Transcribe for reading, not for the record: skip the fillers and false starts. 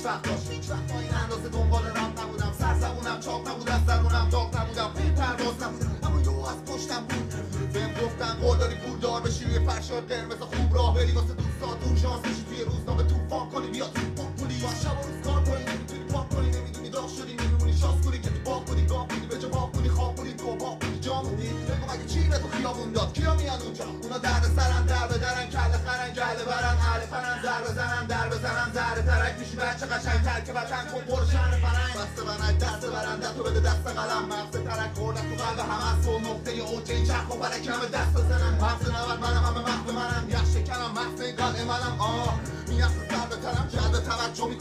هیچ وقت تا این اندازه دنبال رم نبودم، سرزبونم چاق نبود، از درونم داغ نبودم، پرواز نبودم، اما یهو از پشتم بود بهم گفتن قول داری پولدار بشی، روی فرشاد قرمز خوب راه بری، واسه دوستات اون شانس بشی، توی روزنامه طوفان کنی، بیا تو پولی با شب و روز کار کنی، نمیتونی پاک کنی، نمیدونی داغ شدی، نمیمونی شانس کنی که تو باغ کنی، گاه کنی به جا باغ کنی، خواب کنی تو باغ کنی، جا موندی. بگو مگه چی به تو خیابون داد؟ کیا میان اونجا؟ اونا درد سرن، در بدرن، کله خرن، گله برن، اهل فنن، در بزنن، در بزنن، زهر ترک میشی بچه قشنگ، ترک وطن کن پر شهر فرنگ، بسته بنک دست برنده تو بده دست قلم، مغز ترک خوردن تو قلب همه از تو، نقطه اوج این چرخ و برک همه دست بزنن، مغز نود منم، همه مغز منم، یخ شکنم، مغز این قلعه منم، میخ سر به ترم، جلب توجه میکنم.